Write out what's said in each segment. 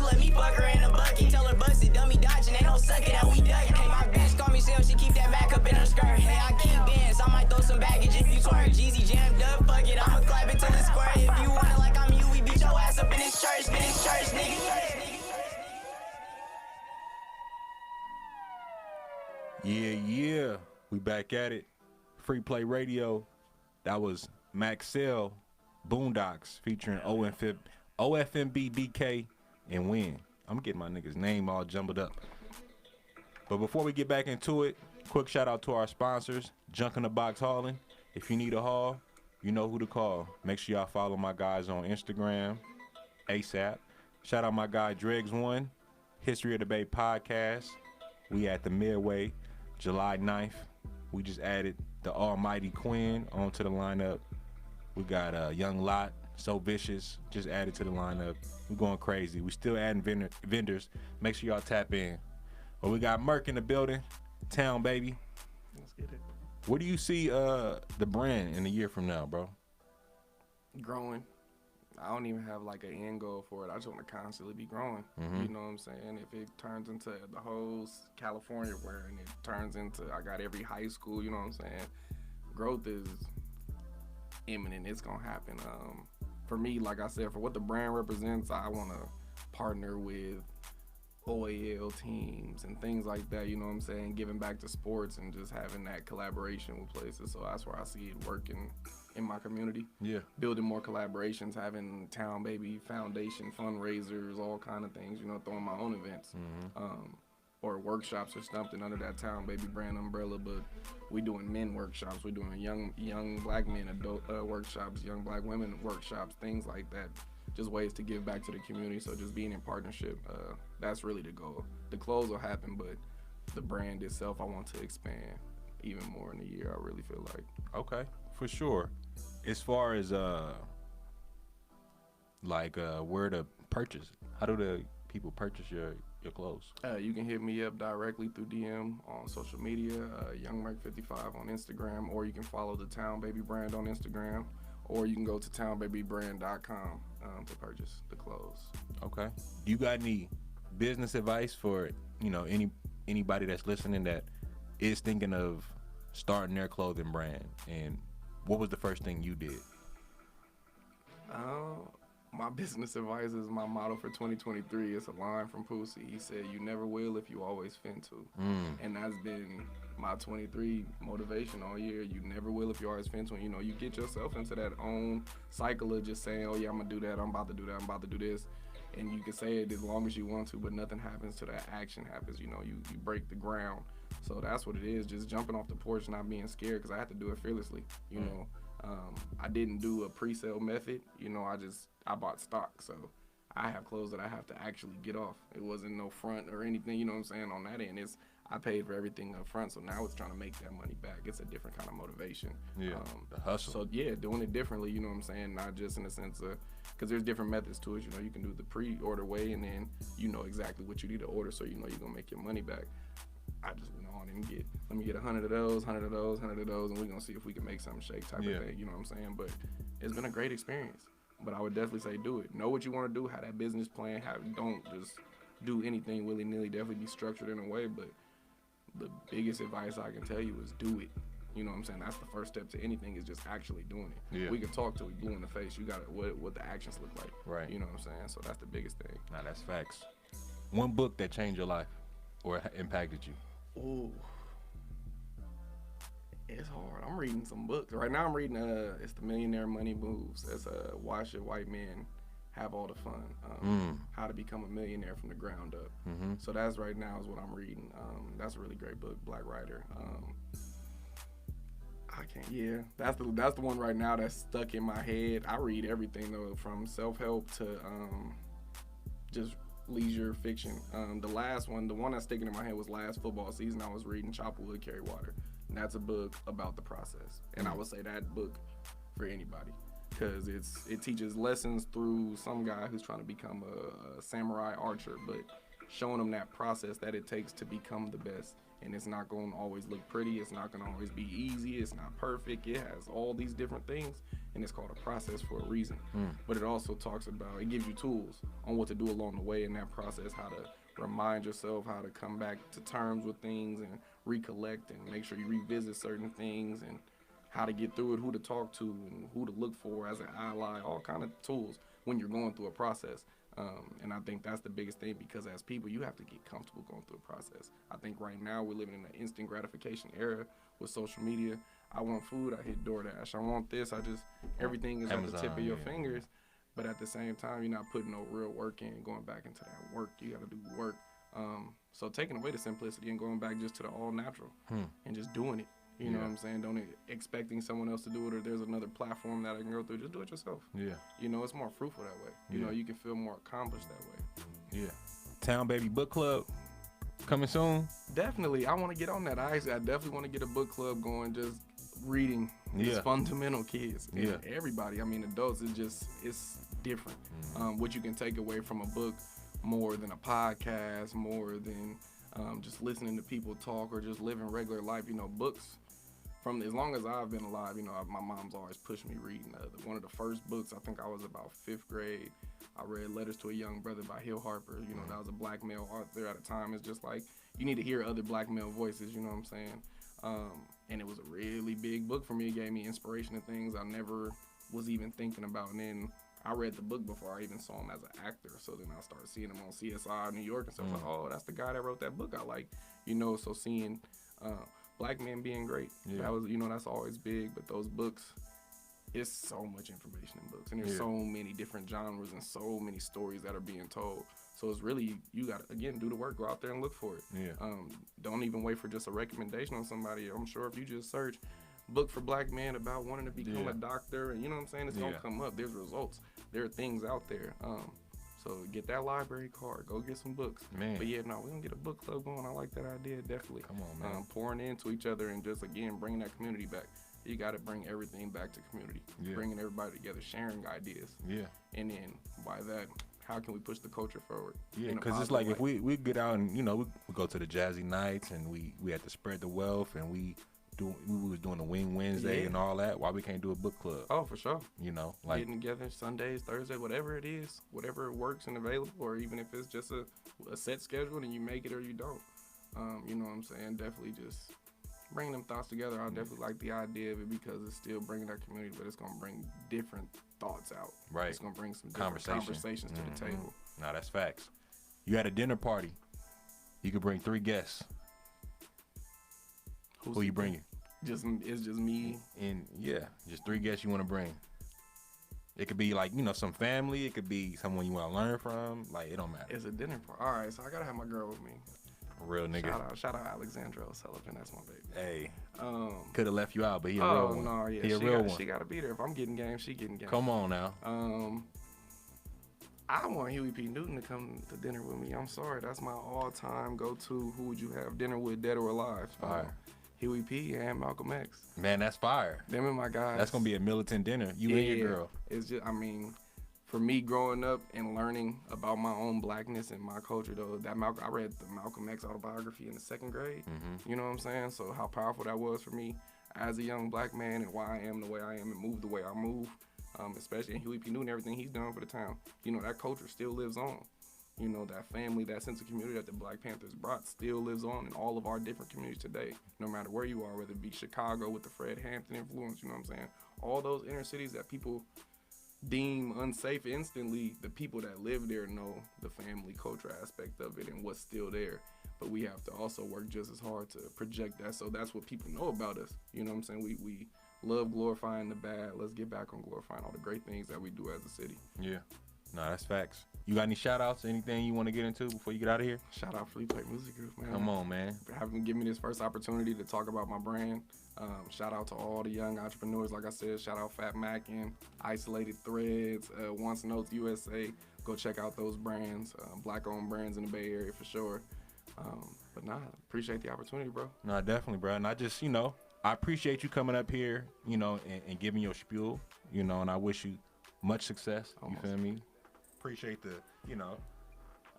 she let me fuck her in a bucket. Tell her bust it, dummy dodging, ain't no sucking that we duck. Hey, my bitch call me Sam, she keep that Mac up in her skirt. Hey, I keep bands, I might throw some baggage if you twerk. Jeezy jammed up, fuck it, I'ma clap it till it's square. If you want it like I'm you, we beat your ass up in this church, nigga. Yeah, we back at it. Free Play Radio. That was Maxell Boondocks featuring OFMB, BK, and Win. I'm getting my nigga's name all jumbled up. But before we get back into it, quick shout out to our sponsors, Junk in the Box Hauling. If you need a haul, you know who to call. Make sure y'all follow my guys on Instagram, ASAP. Shout out my guy Dregs1, History of the Bay Podcast. We at the Midway, July 9th. We just added the Almighty Quinn onto the lineup. We got Young Lot, So Vicious, just added to the lineup. We're going crazy. We still adding vendors. Make sure y'all tap in. But we got Merk in the building. Town, baby. Let's get it. Where do you see the brand in a year from now, bro? Growing. I don't even have like an end goal for it. I just want to constantly be growing. Mm-hmm. You know what I'm saying? If it turns into the whole California wear and it turns into I got every high school, you know what I'm saying? Growth is imminent. It's going to happen. For me, like I said, for what the brand represents, I want to partner with OAL teams and things like that, you know what I'm saying? Giving back to sports and just having that collaboration with places. So that's where I see it working in my community. Yeah. Building more collaborations, having Town Baby Foundation fundraisers, all kind of things, you know, throwing my own events. Mm-hmm. Or workshops or something under that Town Baby brand umbrella, but we doing men workshops, we doing young black men adult workshops, young black women workshops, things like that. Just ways to give back to the community. So just being in partnership, that's really the goal. The clothes will happen, but the brand itself, I want to expand even more in a year. I really feel like. Okay, for sure. As far as where to purchase, how do the people purchase your clothes? You can hit me up directly through DM on social media, Young Merk 55 on Instagram, or you can follow the Town Baby brand on Instagram, or you can go to townbabybrand.com to purchase the clothes. Okay. You got any business advice for, anybody that's listening that is thinking of starting their clothing brand? And what was the first thing you did? My business advice is my motto for 2023. It's a line from Pussy. He said, "You never will if you always fin to." And that's been my 23 motivation all year. You never will if you always fin to. You get yourself into that own cycle of just saying, "Oh yeah, I'm gonna do that. I'm about to do that. I'm about to do this." And you can say it as long as you want to, but nothing happens till that action happens. You break the ground. So that's what it is. Just jumping off the porch, not being scared, because I had to do it fearlessly. I didn't do a pre-sale method. I bought stock, so I have clothes that I have to actually get off. It wasn't no front or anything, you know what I'm saying, on that end. I paid for everything up front, so now it's trying to make that money back. It's a different kind of motivation. Yeah, the hustle. So, yeah, doing it differently, you know what I'm saying, not just in the sense of, because there's different methods to it. You can do the pre-order way, and then you know exactly what you need to order, so you know you're going to make your money back. I just went on and let me get 100 of those, 100 of those, 100 of those, and we're going to see if we can make something shake type of thing, you know what I'm saying? But it's been a great experience. But I would definitely say do it. Know what you want to do, have that business plan, don't just do anything willy-nilly, definitely be structured in a way, but the biggest advice I can tell you is do it. You know what I'm saying? That's the first step to anything, is just actually doing it. Yeah. We can talk till we blue in the face. You got what the actions look like. Right. You know what I'm saying? So that's the biggest thing. Nah, that's facts. One book that changed your life or impacted you? Ooh. It's hard. I'm reading some books. Right now I'm reading it's The Millionaire Money Moves. That's Why Should White Men Have All the Fun? How to Become a Millionaire from the Ground Up. Mm-hmm. So that's right now is what I'm reading. That's a really great book, black writer. That's the one right now that's stuck in my head. I read everything though, from self-help to just leisure fiction. The last one, the one that's sticking in my head was last football season. I was reading Chop Wood, Carry Water. And that's a book about the process. And I would say that book for anybody, because it teaches lessons through some guy who's trying to become a samurai archer, but showing them that process that it takes to become the best and it's not going to always look pretty. It's not going to always be easy. It's not perfect. It has all these different things, and it's called a process for a reason. But it also talks about, it gives you tools on what to do along the way in that process, how to remind yourself, how to come back to terms with things and recollect and make sure you revisit certain things, and how to get through it, who to talk to, and who to look for as an ally, all kind of tools when you're going through a process. And I think that's the biggest thing, because as people, you have to get comfortable going through a process. I think right now we're living in an instant gratification era with social media. I want food, I hit DoorDash. I want this, everything is Amazon, at the tip of your yeah. fingers. But at the same time, you're not putting no real work in, going back into that work. You got to do work. So taking away the simplicity and going back just to the all natural and just doing it. You know what I'm saying? Don't expecting someone else to do it, or there's another platform that I can go through. Just do it yourself. Yeah. You know, it's more fruitful that way. You know, you can feel more accomplished that way. Yeah. Town Baby Book Club coming soon. Definitely. I want to get on that. I definitely want to get a book club going, just reading. It's fundamental, kids. And everybody. I mean, adults, it's different. What you can take away from a book more than a podcast, more than just listening to people talk or just living regular life. You know, books. From as long as I've been alive, you know, my mom's always pushed me reading. One of the first books, I think I was about 5th grade. I read Letters to a Young Brother by Hill Harper. You know, that was a black male author at the time. It's just like, you need to hear other black male voices, you know what I'm saying? And it was a really big book for me. It gave me inspiration and things I never was even thinking about. And then I read the book before I even saw him as an actor. So then I started seeing him on CSI New York and stuff. Like, oh, that's the guy that wrote that book I like. You know, so seeing black men being great, that was, you know, that's always big. But those books, it's so much information in books, and there's so many different genres and so many stories that are being told. So it's really, you got to, again, do the work, go out there and look for it. Don't even wait for just a recommendation on somebody. I'm sure if you just search book for black men about wanting to become a doctor, and you know what I'm saying, it's going to come up. There's results. There are things out there. So get that library card. Go get some books. Man. But yeah, no, we're going to get a book club going. I like that idea, definitely. Come on, man. Pouring into each other and just, again, bringing that community back. You got to bring everything back to community. Bringing everybody together, sharing ideas. And then by that, how can we push the culture forward? Yeah, because it's like way. If we get out and, you know, we go to the jazzy nights and we had to spread the wealth, and we was doing the Wing Wednesday and all that. Why we can't do a book club? Oh, for sure. You know, like getting together Sundays, Thursday, whatever it is, whatever works and available, or even if it's just a set schedule and you make it or you don't. You know what I'm saying? Definitely just bringing them thoughts together. I definitely like the idea of it, because it's still bringing that community, but it's gonna bring different thoughts out. Right. It's gonna bring some different conversations to the table. Nah, that's facts. You had a dinner party. You could bring 3 guests. Who you bringing? It's just me. And just 3 guests you want to bring. It could be like, you know, some family. It could be someone you want to learn from. Like, it don't matter. It's a dinner party. All right, so I gotta have my girl with me. Real nigga. Shout out Alexandra O'Sullivan. That's my baby. Hey. Could have left you out, but he a real one. No, yeah, he a real one. She gotta be there. If I'm getting game, she getting game. Come on now. I want Huey P. Newton to come to dinner with me. I'm sorry, that's my all-time go-to. Who would you have dinner with, dead or alive? Fire. Huey P. and Malcolm X. Man, that's fire. Them and my guys. That's gonna be a militant dinner. You and your girl. It's just, I mean, for me growing up and learning about my own blackness and my culture, though, I read the Malcolm X autobiography in the 2nd grade. You know what I'm saying? So how powerful that was for me as a young black man, and why I am the way I am and move the way I move, especially in Huey P. Newton, everything he's done for the town. You know, that culture still lives on. You know, that family, that sense of community that the Black Panthers brought still lives on in all of our different communities today, no matter where you are, whether it be Chicago with the Fred Hampton influence, you know what I'm saying? All those inner cities that people deem unsafe instantly, the people that live there know the family culture aspect of it and what's still there. But we have to also work just as hard to project that, so that's what people know about us. You know what I'm saying? We love glorifying the bad. Let's get back on glorifying all the great things that we do as a city. Yeah. No, that's facts. You got any shout-outs, anything you want to get into before you get out of here? Shout out Free Play Music Group, man. Come on, man. For having given me this first opportunity to talk about my brand. Shout out to all the young entrepreneurs. Like I said, shout out Fat Mac and Isolated Threads, Once Notes USA. Go check out those brands, black-owned brands in the Bay Area for sure. But appreciate the opportunity, bro. No, definitely, bro. And I just, you know, I appreciate you coming up here, you know, and giving your spiel, you know, and I wish you much success. You feel me? Appreciate the, you know.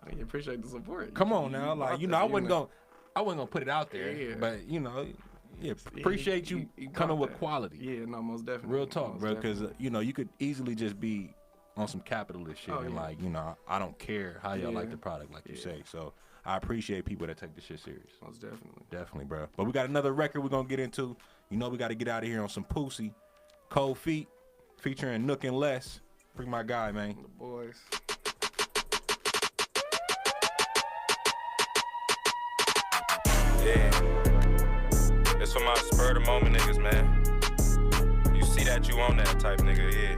I appreciate the support. Come on now. Like, you know, I wasn't going to. I wasn't gonna put it out there, Yeah. but you know, appreciate you coming with quality. Yeah, no, most definitely. Real talk, bro, because you know you could easily just be on some capitalist shit and like, you know, I don't care how y'all like the product, like you say. So I appreciate people that take this shit serious. Most definitely. Definitely, bro. But we got another record we're gonna get into. You know we got to get out of here on some Pussy. Cold Feet featuring Nook and Les. Bring my guy, man. The boys. Yeah. It's for my spur of the moment niggas, man. You see that you on that type nigga, yeah.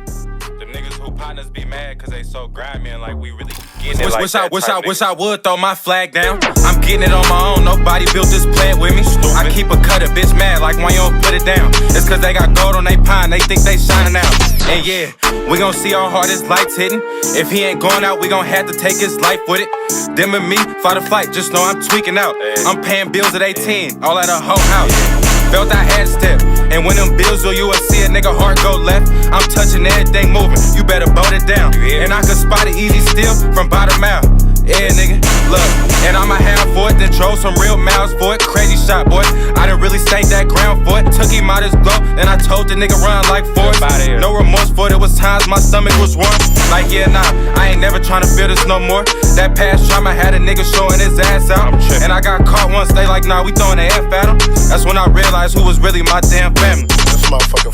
Them niggas who partners be mad cause they so grimy and like we really getting it like wish I would throw my flag down. I'm getting it on my own, nobody built this plant with me. I keep a cutter, bitch mad like why you don't put it down. It's cause they got gold on they pine, they think they shining out. And yeah, we gon' see our hardest lights hitting. If he ain't going out, we gon' have to take his life with it. Them and me, fight or flight, just know I'm tweaking out. I'm paying bills at 18, all at a whole house. Felt I had to step, and when them bills go, you will see a nigga heart go left. I'm touching everything moving, you better boat it down. And I could spot it easy still from bottom out. Yeah, nigga, look, and I'ma have for it, then drove some real miles for it. Crazy shot, boy, I done really stank that ground for it. Took him out his glow, and I told the nigga run like Forrest. No remorse for it, was times my stomach was warm. Like, yeah, nah, I ain't never tryna feel this no more. That past trauma had a nigga showing his ass out. And I got caught once, they like, nah, we throwing the F at him. That's when I realized who was really my damn family. This motherfucker